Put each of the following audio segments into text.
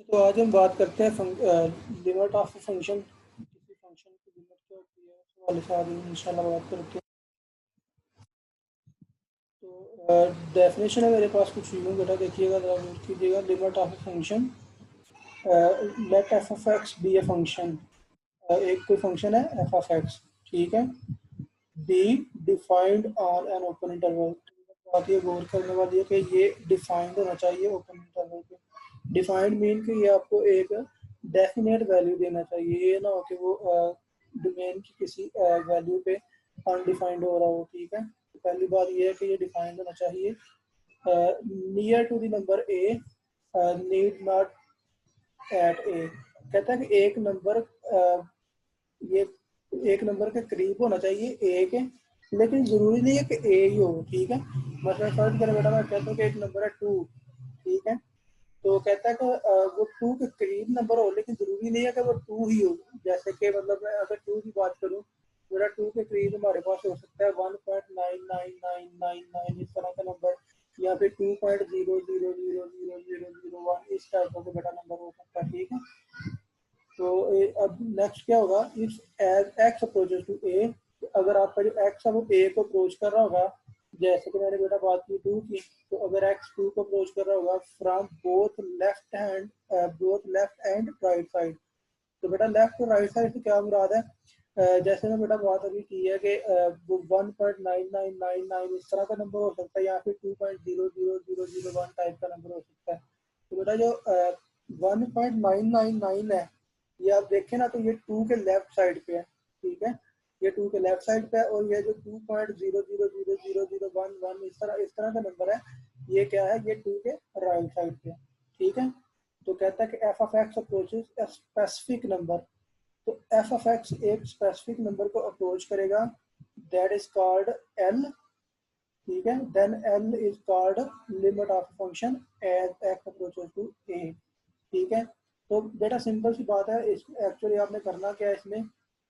तो आज हम बात करते हैं लिमिट ऑफ फंक्शन। किसी फंक्शन की लिमिट क्या होती है उस वाले से आज हम इंशाल्लाह बात करते हैं। तो डेफिनेशन है मेरे पास कुछ यूँ बेटा देखिएगा, जरा नोट कीजिएगा। Limit of function, let F of X be a function. एक कोई फंक्शन है एफ ऑफ एक्स, ठीक है, be defined on an open interval. बात ये गौर करने वाली है कि ये डिफाइंड होना चाहिए ओपन इंटरवल पे। डिफाइंड मीन कि ये आपको एक डेफिनेट वैल्यू देना चाहिए, ये ना हो कि वो डोमेन की किसी वैल्यू पे अनडिफाइंड हो रहा हो, ठीक है। तो पहली बात ये है कि ये डिफाइंड होना चाहिए। Near to the number A, need not at A. कहता है कि एक नंबर ये एक नंबर के करीब होना चाहिए ए के, लेकिन जरूरी नहीं है कि ए ही हो, ठीक है। मतलब फर्ज करें बेटा, मैं कहता हूँ कि एक नंबर है टू, ठीक है। तो कहता है कि वो टू के करीब नंबर हो, लेकिन जरूरी नहीं है कि वो टू ही हो। जैसे कि मतलब मैं अगर टू की बात करूँ, मेरा टू के करीब हमारे पास हो सकता है 1.99999 इस तरह का नंबर, या फिर 2.000000001 इस टाइप का बेटा नंबर हो सकता है, ठीक है। तो अब नेक्स्ट क्या होगा, if as X approaches to A. अगर आपका जो एक्स है वो ए को अप्रोच कर रहा होगा, जैसे कि मैंने बेटा बात की टू की, तो अगर एक्स टू को अप्रोच कर रहा होगा from both left and right side. तो बेटा लेफ्ट और राइट साइड से क्या मुराद है? जैसे मैं बेटा बात अभी की है कि वो 1.9999 इस तरह का नंबर हो सकता है, या फिर 2.0000001 टाइप का नंबर हो सकता है। तो बेटा जो 1.999 है, ये आप देखें ना, तो ये टू के लेफ्ट साइड पे है, ठीक है। ये टू के लेफ्ट साइड पे है, और ये जो 2.0000001 इस तरह का नंबर है, ये क्या है, ये टू के राइट साइड पे है, ठीक है। तो कहता है कि F of X approaches A specific number. तो एफ ऑफ एक्स एक स्पेसिफिक नंबर को अप्रोच करेगा, दैट इज कॉल्ड एल, ठीक है। Then L is called limit of function as X approaches to A, ठीक है। तो बेटा सिंपल सी बात है, इस एक्चुअली आपने करना क्या है इसमें।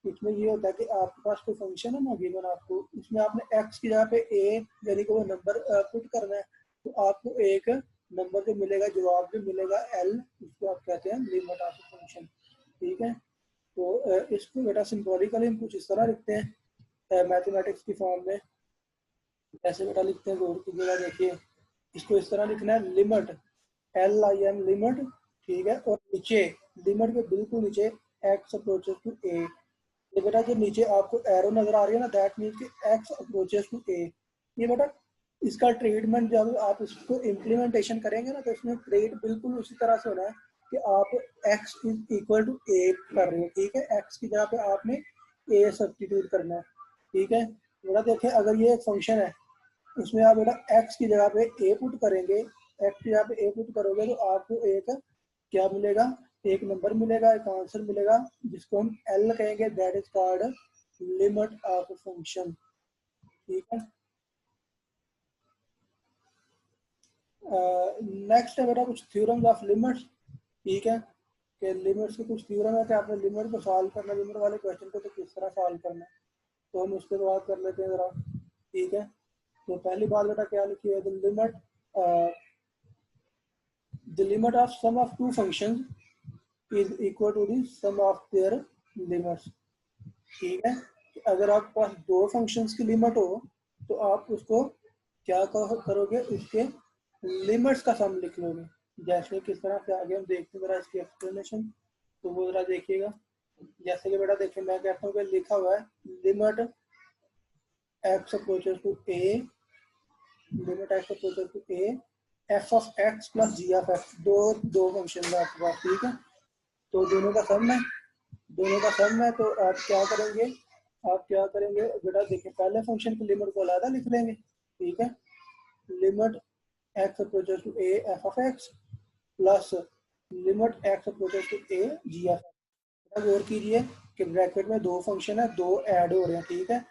इसमें ये होता है कि आपके पास कोई फंक्शन है ना गिवन आपको, इसमें आपने एक्स की जगह पे ए यानी कि वो नंबर पुट करना है। तो आपको एक नंबर जो मिलेगा, जवाब जो मिलेगा एल, उसको आप कहते हैं लिमिट ऑफ फंक्शन, ठीक है। तो इसको बेटा सिंबॉलिकली हम कुछ इस तरह लिखते हैं मैथमेटिक्स की फॉर्म में। ऐसे बेटा लिखते हैं, गौर कीजिएगा, देखिए इसको इस तरह लिखना है, limit L I am limit, ठीक है। और नीचे लिमिट के बिल्कुल नीचे एक्स अप्रोचेस टू ए। ये बेटा जो नीचे आपको एरो नजर आ रही है ना, दैट मीन कि एक्स अप्रोचेस टू ए। ये बेटा इसका ट्रीटमेंट जब आप इसको इम्प्लीमेंटेशन करेंगे ना, तो इसमें ट्रीट बिल्कुल उसी तरह से होना है कि आप एक्स इज इक्वल टू ए कर रहे हो, ठीक है। एक्स की जगह पे आपने ए सब्स्टिट्यूट करना है, ठीक है। बेटा देखिए, अगर ये एक फंक्शन है, उसमें आप बेटा एक्स की जगह पे ए पुट करेंगे, एक्स की जगह पे ए पुट करोगे, तो आपको एक क्या मिलेगा, एक नंबर मिलेगा, एक आंसर मिलेगा, जिसको हम एल कहेंगे, that is called limit of function, ठीक है। नेक्स्ट है बेटा कुछ थ्योरम्स ऑफ लिमिट्स, ठीक है। कि लिमिट्स के कुछ थ्योरम है कि आपने लिमिट को सॉल्व करना, लिमिट वाले क्वेश्चन को तो किस तरह सॉल्व करना है, तो हम उस पर बात कर लेते हैं जरा, ठीक है। तो पहली बात बेटा क्या लिखी है, the limit of sum of two functions is equal to the sum of their limits, ठीक है। कि अगर आपके पास दो फंक्शंस की लिमिट हो, तो आप उसको क्या करोगे, उसके लिमिट्स का सम लिख लोगे। जैसे किस तरह से आगे हम देखते हैं जरा इसकी एक्सप्लेनेशन, तो वो जरा देखिएगा। जैसे कि बेटा देखिए, मैं कहता हूँ कि लिखा हुआ है limit X approaches to A, limit X approaches to A F of X plus G of X, दो फंक्शन है आपके पास, ठीक है। तो दोनों का सम है, दोनों का सम है। तो आप क्या करेंगे बेटा, देखिए पहले फंक्शन की लिमिट को अलग लिख लेंगे, ठीक है। Limit X approaches to A F of X plus limit X approaches to A G of X. गौर कीजिए कि ब्रैकेट में दो फंक्शन है, दो ऐड हो रहे हैं, ठीक है,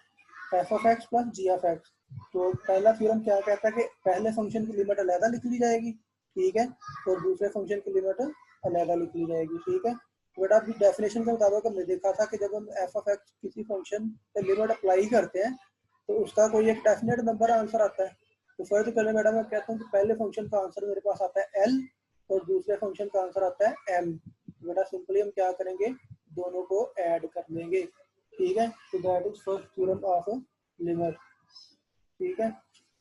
F of X plus G of X. तो पहला थ्योरम क्या कहता है कि पहले फंक्शन की लिमिट अलग लिख ली जाएगी, ठीक है, और दूसरे फंक्शन की लिमिट अलग लिख ली जाएगी, ठीक है। बट आप डेफिनेशन के मुताबिक हमने देखा था कि जब हम एफ ऑफ एक्स किसी फंक्शन पे लिमिट अप्लाई करते हैं, तो उसका कोई एक डेफिनेट नंबर आंसर आता है। तो फर्ज करें मैडम, मैं कहता हूँ कि पहले फंक्शन का आंसर मेरे पास आता है एल, और दूसरे फंक्शन का आंसर आता है m। बेटा सिंपली हम क्या करेंगे, दोनों को ऐड कर लेंगे, ठीक है। तो that is first theorem of limit, ठीक है।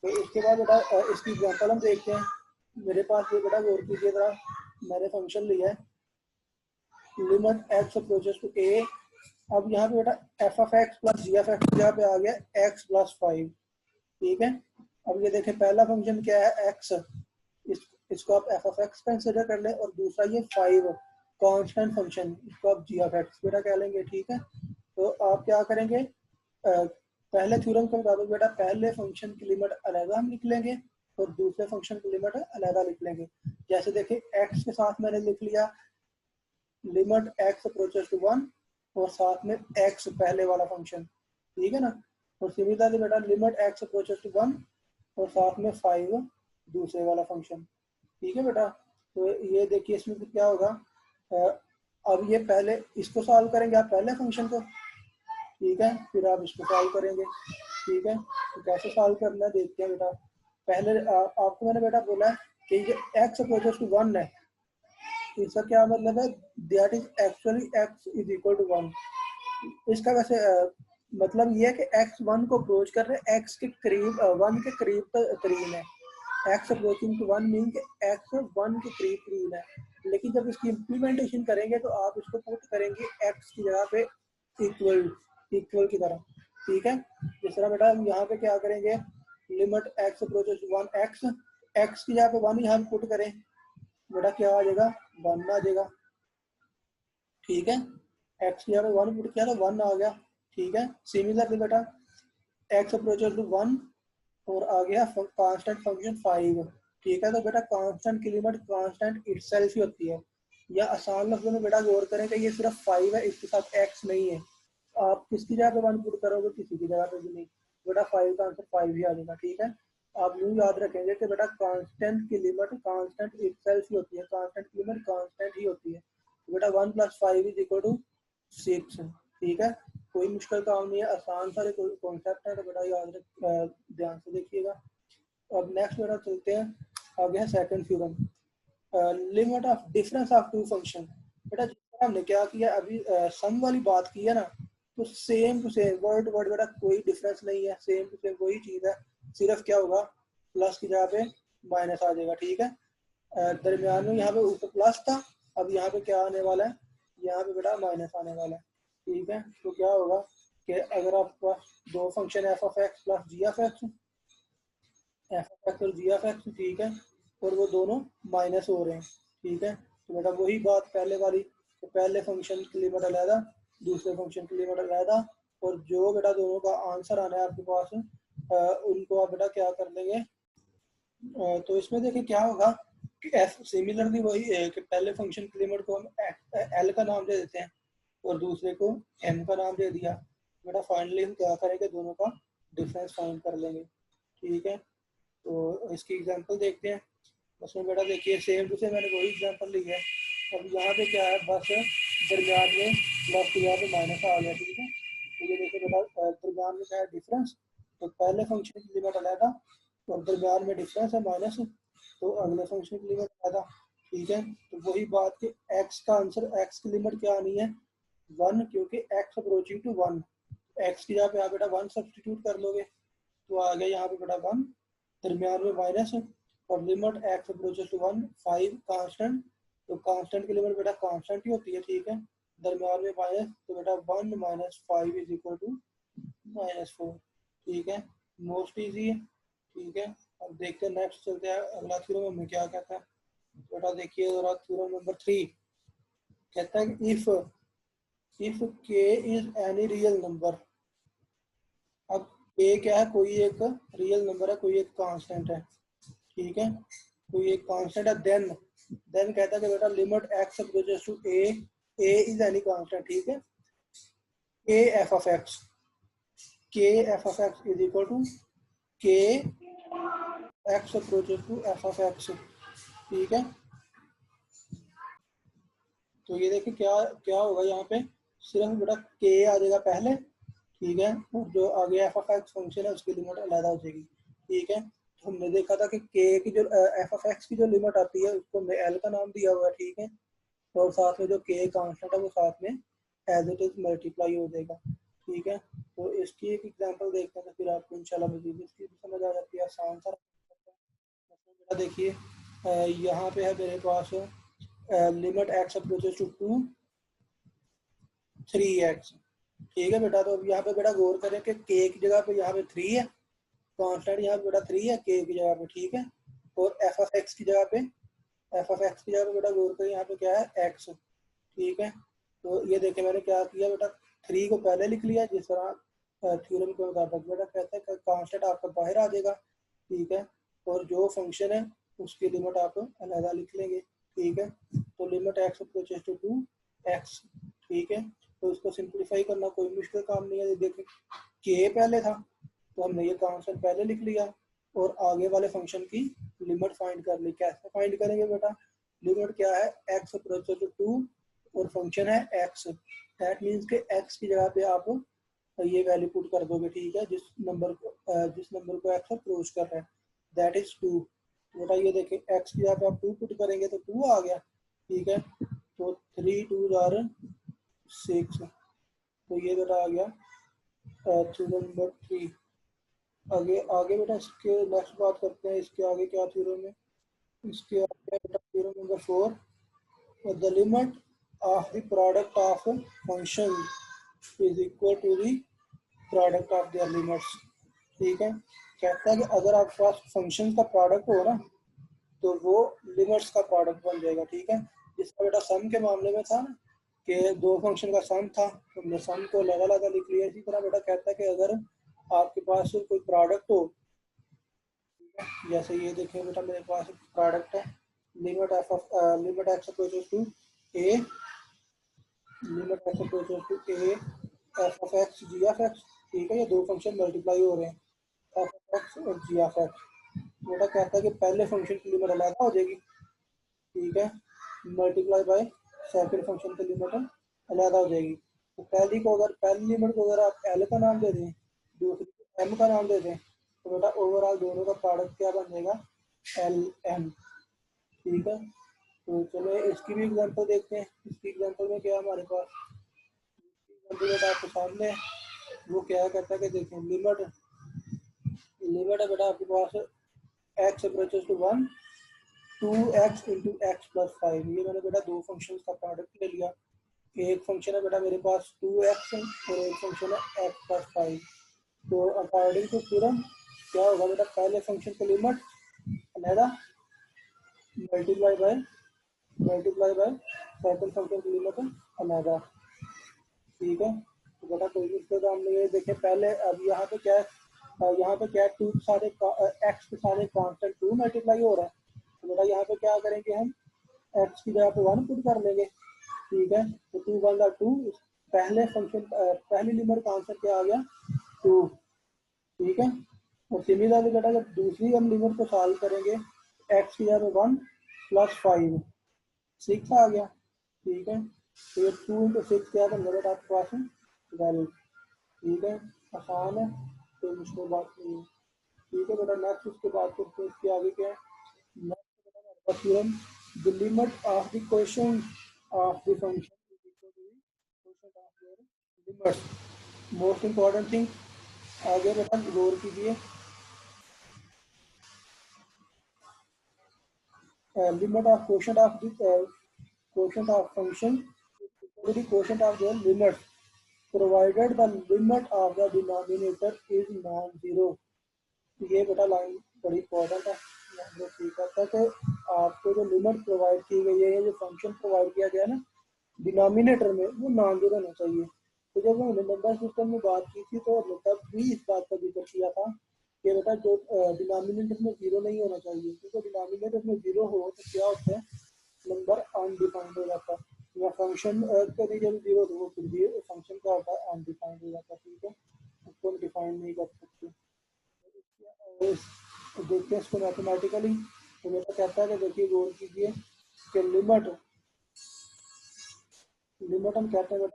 तो इसके बाद बेटा इसकी एग्जांपल हम देखते हैं। मेरे पास ये बेटा गौर कीजिए जरा, मैंने फंक्शन लिया है limit X approaches to A. अब यहाँ पे बेटा F of X plus G of X यहाँ पे आ गया एक्स प्लस 5, ठीक है। अब ये देखें पहला फंक्शन क्या है एक्स, इसको आप एफ ऑफ एक्स कंसिडर कर लें, और दूसरा ये 5 कांस्टेंट फंक्शन, इसको आप जी ऑफ एक्स बेटा कह लेंगे, ठीक है। तो आप क्या करेंगे, पहले थ्योरम के मुताबिक बेटा पहले फंक्शन की लिमिट अलग हम लिख लेंगे और दूसरे फंक्शन की लिमिट अलग लिख लेंगे। जैसे देखिए एक्स के साथ मैंने लिख लिया लिमिट एक्स अप्रोचेस टू 1 और साथ में एक्स पहले वाला फंक्शन, ठीक है ना। और सिमिलरली बेटा लिमिट एक्स अप्रोचेस टू 1 और साथ में 5 दूसरे वाला फंक्शन, ठीक है बेटा। तो ये देखिए इसमें क्या होगा, अब ये पहले इसको सॉल्व करेंगे आप पहले फंक्शन को, ठीक है, फिर आप इसको सॉल्व करेंगे, ठीक है। तो कैसे सॉल्व करना है देखते हैं बेटा। पहले आपको मैंने बेटा बोला कि ये एक्स अप्रोचेस टू 1 है, इसका क्या मतलब है, that is actually X is equal to 1। इसका वैसे मतलब ये है कि एक्स 1 को अप्रोच कर रहे हैं, एक्स के करीब 1 के करीब है। एक्स अप्रोचिंग टू 1 मीन कि एक्स 1 के करीब है। लेकिन जब इसकी इम्प्लीमेंटेशन करेंगे तो आप इसको पुट करेंगे एक्स की जगह पे इक्वल की तरह, ठीक है। जिस तरह बेटा हम यहाँ पे क्या करेंगे, limit X approaches to 1 X की जगह पे 1 यहाँ पुट करें, बेटा क्या आ जाएगा 1 आ जाएगा, ठीक है। एक्स की जगह पे 1 पुट किया तो 1 आ गया, ठीक है। सिमिलरली बेटा एक्स अप्रोचेस टू 1 और आ गया कांस्टेंट फंक्शन 5, ठीक है। तो बेटा कांस्टेंट की लिमिट कांस्टेंट इटसेल्फ ही होती है, या आसान लफ्जों में बेटा गौर करें कि ये सिर्फ 5 है, इसके साथ एक्स नहीं है। आप किसकी जगह पे 1 पुट करोगे, किसी की जगह पे भी नहीं, बेटा 5 का आंसर 5 ही आ जाएगा, ठीक है। आप यूँ याद रखेंगे कि बेटा कांस्टेंट की लिमिट कांस्टेंट इटसेल्फ ही होती है, कांस्टेंट की लिमिट कांस्टेंट ही होती है। तो बेटा 1 + 5 इज इक्वल टू 6, ठीक है। कोई मुश्किल काम नहीं है, आसान सा कॉन्सेप्ट है, तो बेटा याद रख ध्यान से देखिएगा। अब नेक्स्ट बेटा चलते हैं, आगे है second theorem, limit of difference of two function. बेटा जिस तरह हमने क्या किया अभी सम वाली बात की है ना, तो same to same word word बेटा कोई डिफरेंस नहीं है, सेम टू सेम वही चीज है, सिर्फ क्या होगा प्लस की जगह पे माइनस आ जाएगा, ठीक है। दरमियान में यहाँ पे ऊपर प्लस था, अब यहाँ पे क्या आने वाला है, यहाँ पे बेटा माइनस आने वाला है, ठीक है। तो क्या होगा कि अगर आपके पास दो function F of X plus G of X, F of X और जी ऑफ एक्स, ठीक है, और वो दोनों माइनस हो रहे हैं, ठीक है। तो बेटा वही बात पहले वाली, तो पहले फंक्शन की लिमिट अलग, दूसरे फंक्शन की लिमिट अलग, और जो बेटा दोनों का आंसर आना है आपके पास उनको आप बेटा क्या कर लेंगे। तो इसमें देखिए क्या होगा कि एफ सिमिलरली वही है कि पहले फंक्शन की लिमिट को हम एल का नाम दे देते हैं और दूसरे को एम का नाम दे दिया, बेटा फाइनली हम क्या करेंगे, दोनों का डिफरेंस फाइंड कर लेंगे, ठीक है। तो इसकी एग्जांपल देखते हैं। उसमें बेटा देखिए सेम टू सेम मैंने वही एग्जांपल ली है। अब यहाँ पे क्या है, बस दरमियान में प्लस यहाँ पे माइनस आ गया, ठीक है। तो ये देखिए बेटा दरमियान में क्या है डिफरेंस, तो पहले फंक्शन की लिमिट अलग था और दरमियान में डिफरेंस है माइनस, तो अगले फंक्शन की लिमिट अलग, ठीक है। तो वही बात कि एक्स का आंसर, एक्स की लिमिट क्या आनी है 1, क्योंकि एक्स अप्रोचिंग टू 1, एक्स की जगह पे आप बेटा 1 सब्सटीट्यूट कर लोगे तो आ गया यहाँ पे बेटा 1, दरमियान में माइनस, और limit X approaches to 1 5 constant, तो कांस्टेंट की लिमिट बेटा कांस्टेंट ही होती है, ठीक है। दरमियान में माइनस, तो बेटा 1 - 5 इज इक्वल टू -4, ठीक है। मोस्ट इजी है, ठीक है। अब देखते हैं नेक्स्ट चलते हैं अगला थ्योरम में क्या कहता है। बेटा देखिए जरा थ्योरम नंबर 3 कहता है कि if k is any real number. अब k क्या है, कोई एक रियल नंबर है, कोई एक कांस्टेंट है, ठीक है, कोई एक कांस्टेंट है, देन कहता है कि बेटा limit x approaches to a is any constant, ठीक है। k f of x is equal to k x approaches to f of x, ठीक है। तो ये देखिए क्या क्या होगा, यहाँ पे सिर्फ बेटा k आ जाएगा पहले, ठीक है, और जो आगे f of x फंक्शन है उसकी लिमिट अलग हो जाएगी, ठीक है। तो हमने देखा था कि के की जो एफ ऑफ एक्स की जो लिमिट आती है उसको हमने एल का नाम दिया हुआ है, ठीक है। और साथ में जो के कांस्टेंट है वो साथ में एज इट इज मल्टीप्लाई हो जाएगा, ठीक है। तो इसकी एक एग्जांपल देखते हैं तो फिर आपको इंशाल्लाह मजीद इसकी भी समझ आ जाती है, आसान सा। बेटा देखिए यहाँ पे है मेरे पास limit X approaches to 3x, ठीक है बेटा। तो अब यहाँ पे बेटा गौर करें कि के की जगह पे यहाँ पे 3 है, कांस्टेंट यहाँ पे बेटा 3 है के की जगह पे, ठीक है। और एफ ऑफ एक्स की जगह पे, एफ ऑफ एक्स की जगह पे बेटा गौर करें यहाँ पे क्या है एक्स, ठीक है। तो ये देखें मैंने क्या किया बेटा, 3 को पहले लिख लिया जिस तरह थ्योरम के मुताबिक बेटा कहते हैं कांस्टेंट आपका बाहर आ जाएगा, ठीक है। और जो फंक्शन है उसकी लिमिट आप अलग लिख लेंगे, ठीक है। तो limit X approaches to 2x, ठीक है। तो इसको सिंप्लीफाई करना कोई मुश्किल काम नहीं है। देखें के पहले था तो हमने ये कांस्टेंट पहले लिख लिया और आगे वाले फंक्शन की लिमिट फाइंड कर ली। कैसे फाइंड करेंगे बेटा, लिमिट क्या है एक्स अप्रोचेस टू 2 और फंक्शन है एक्स, दैट मीन्स के एक्स की जगह पे आप ये वैल्यू पुट कर दोगे, ठीक है, जिस नंबर को एक्स अप्रोच कर रहा है, दैट इज 2। बेटा ये देखें एक्स की जगह पे आप 2 पुट करेंगे तो 2 आ गया, ठीक है। तो 3 2 आर 6, तो ये बेटा आ गया थ्योरम नंबर 3। आगे आगे बेटा इसके नेक्स्ट बात करते हैं, इसके आगे क्या थ्योरम है, इसके आगे बेटा theorem number 4, the limit of the product of function is equal to the product of their limits, ठीक है। कहता है कि अगर आपके पास फंक्शन का प्रोडक्ट हो ना तो वो लिमिट्स का प्रोडक्ट बन जाएगा, ठीक है। जिसका बेटा सम के मामले में था ना कि दो फंक्शन का सम था तो हमने सम को अलग अलग लिख लिया, इसी तरह बेटा कहता है कि अगर आपके पास कोई प्रोडक्ट हो, जैसे ये देखें बेटा मेरे पास प्रोडक्ट है limit X approaches to A, limit X approaches to A F of X G of X, ठीक है। ये दो फंक्शन मल्टीप्लाई हो रहे हैं एफ ऑफ एक्स और जी ऑफ एक्स। बेटा कहता है कि पहले फंक्शन की लिमिट अलग हो जाएगी, ठीक है, मल्टीप्लाई बाय सेकंड फंक्शन की लिमिट अलग हो जाएगी। तो पहली लिमिट को अगर आप एल का नाम दे दें, दूसरी को एम का नाम दे दें, तो बेटा ओवरऑल दोनों का प्रोडक्ट क्या बन जाएगा, एल एम, ठीक है। तो चलो इसकी भी एग्जांपल देखते हैं। इसकी एग्जांपल में क्या हमारे पास एग्जांपल बेटा आपके सामने वो क्या करता है कि देखें लिमिट लिमिट है बेटा आपके पास X approaches to 1 2x into X plus 5। ये मैंने बेटा दो फंक्शन का प्रोडक्ट ले लिया, एक फंक्शन है बेटा मेरे पास 2x और एक फंक्शन है x प्लस 5। तो अकॉर्डिंग टू थ्योरम क्या होगा बेटा, पहले फंक्शन की लिमिट अलग मल्टीप्लाई बाय सेकंड फंक्शन की लिमिट अलग, ठीक है। तो बेटा कोई इसको तो हमने ये देखे पहले, अब यहाँ पे क्या है, यहाँ पे क्या है टू सारे एक्स के सारे कांस्टेंट 2 मल्टीप्लाई हो रहा है, तो बेटा यहाँ पे क्या करेंगे हम एक्स की जगह पे 1 पुट कर लेंगे, ठीक है। तो 2 1 2, पहले फंक्शन पहली लिमिट का आंसर क्या आ गया 2, ठीक है। और सिमिलरली बेटा जब दूसरी हम लिमिट को सॉल्व करेंगे एक्स की जगह पे 1 प्लस 5 6 आ गया, ठीक है। तो ये 2 इंटू 6 क्या बन गया आपके पास 12, ठीक है। आसान है, कोई मुश्किल बात नहीं है, ठीक है बेटा। नेक्स्ट उसके बाद करते हैं, इसके आगे क्या है, नेक्स्ट बेटा हमारे पास theorem the limit of the quotient of the function is equal to the quotient of their limits. Most important thing आगे बेटा गौर कीजिए, limit of quotient of the quotient of function is equal to the quotient of their limits provided the limit of the denominator is non-zero। ये बेटा line बड़ी important है, ठीक कहता है कि आपको जो लिमिट प्रोवाइड की गई है, जो फंक्शन प्रोवाइड किया गया है ना डिनोमिनेटर में, वो नॉन जीरो होना चाहिए। तो जब हमने नंबर सिस्टम में बात की थी तो हमने तब भी इस बात का जिक्र किया था कि बेटा जो डिनोमिनेटर में जीरो नहीं होना चाहिए, क्योंकि डिनोमिनेटर में जीरो हो तो क्या होता है नंबर अनडिफाइंड हो जाता है, या फंक्शन कभी जब जीरो तो वो फिर भी फंक्शन क्या होता है अनडिफाइंड हो जाता है, ठीक है, उसको डिफाइन नहीं कर सकते। देखते हैं इसको मैथमेटिकली, तो बेटा कहता है कि देखिए गौर कीजिए कि लिमिट हम कहते हैं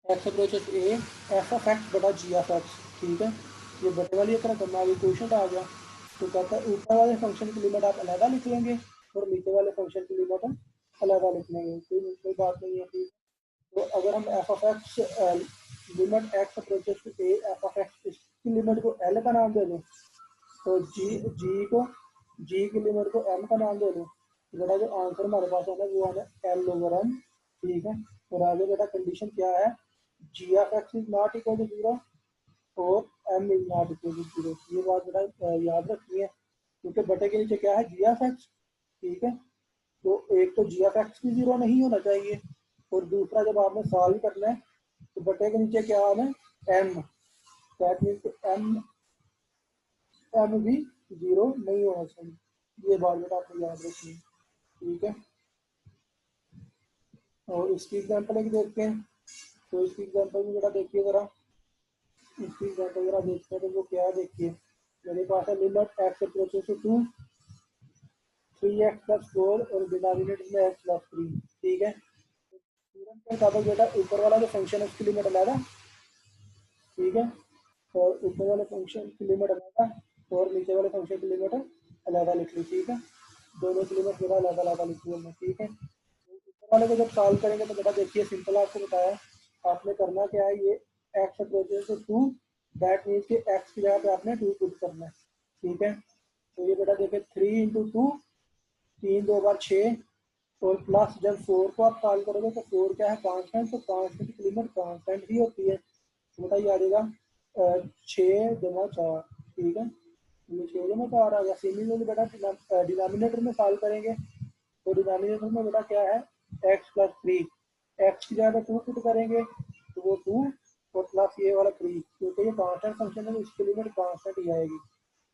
x approaches A F of x बटा जी ऑफ एक्स, ठीक है। ये बटे वाली एक रकम आ गई, क्वेश्चन आ गया। तो कहता है ऊपर वाले फंक्शन की लिमिट आप अलहदा लिख लेंगे और नीचे वाले फंक्शन की लिमिट हम अलहदा लिख लेंगे, कोई बात नहीं है। फिर तो अगर हम F of X limit X approaches to A F of X, इसकी लिमिट को एल का नाम दे दें, तो जी की लिमिट को एम का नाम दे दें, तो बेटा जो आंसर हमारे पास है ना वो है एल ओवर एम। ठीक है, और आगे बेटा कंडीशन क्या है, G of X is not equal to zero और M is not equal to zero. ये बात बेटा याद रखनी है, क्योंकि बटे के नीचे क्या है, जी ऑफ एक्स। ठीक है, तो एक तो जी ऑफ एक्स भी जीरो नहीं होना चाहिए, और दूसरा जब आपने सॉल्व करना है तो बटे के नीचे क्या आना है, M. That means M M भी जीरो नहीं होना चाहिए। ये बात बेटा आपको याद रखनी है। ठीक है, और इसकी एग्जांपल एक देखते हैं। तो इसकी एग्जांपल में बेटा देखिए जरा, इसकी एग्जांपल जरा देखते हैं तो वो क्या है, देखिए मेरे पास है limit X approaches to two 3x plus 4 और डिनोमिनेटर में x प्लस 3। ठीक है, थ्योरम के मुताबिक बेटा ऊपर वाला जो फंक्शन है उसकी लिमिट अलग है। ठीक है, और ऊपर वाले फंक्शन की लिमिट अलग है और नीचे वाले फंक्शन की लिमिट अलग लिख ली। ठीक है, दोनों की लिमिट बेटा अलग अलग लिखी हमने। ठीक है, ऊपर वाले को जब सॉल्व करेंगे तो बेटा देखिए सिंपल आपको बताया, आपने करना क्या है, ये X approaches to two, that means कि एक्स की जगह पे आपने टू पुट करना है। ठीक है, तो ये बेटा देखिए 3 × 2, 3 × 2 = 6, और प्लस जब 4 को आप सॉल्व करोगे तो 4 क्या है, कांस्टेंट, तो कांस्टेंट की लिमिट कांस्टेंट ही होती है। तो बताइए आ जाएगा 6 × 4। ठीक है, ये 6 × 4 आ गया। सिमिलरली बेटा डिनोमिनेटर में सॉल्व करेंगे तो डिनोमिनेटर में बेटा क्या है, एक्स प्लस 3, एक्स की जगह टू पुट करेंगे तो वो 2 और प्लस ये वाला 3, क्योंकि ये कांस्टेंट फंक्शन है तो इसकी लिमिट कांस्टेंट ही आएगी।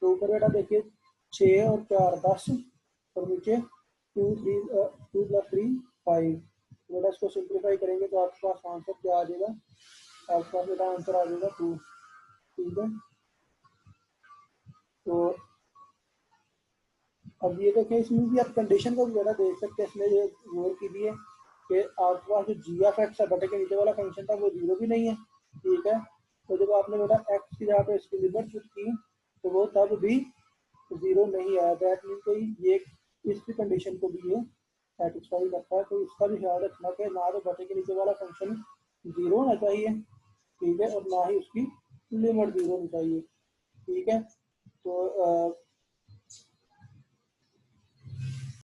तो ऊपर बेटा देखिए 6 और 4 10, और नीचे 2 + 3 5। बेटा इसको सिंप्लीफाई करेंगे तो आपके पास आंसर क्या आ जाएगा, आपके पास बेटा आंसर आ जाएगा 2। ठीक है, तो अब ये देखिए इसमें भी आप कंडीशन को भी बेटा देख सकते हैं, इसमें ये गौर कीजिए कि आपके पास जो जी ऑफ एक्स है बटे के नीचे वाला फंक्शन था वो जीरो भी नहीं है। ठीक है, तो जब आपने बेटा एक्स की जगह पे इसकी लिमिट पुट की तो वो तब भी जीरो नहीं आया। दैट मीन कोई ये इसकी कंडीशन को भी ये सेटिस्फाई करता है। तो इसका भी ख्याल रखना कि ना तो बटे के नीचे वाला फंक्शन जीरो होना चाहिए, ठीक है, और ना ही उसकी लिमिट जीरो होनी चाहिए। ठीक है, तो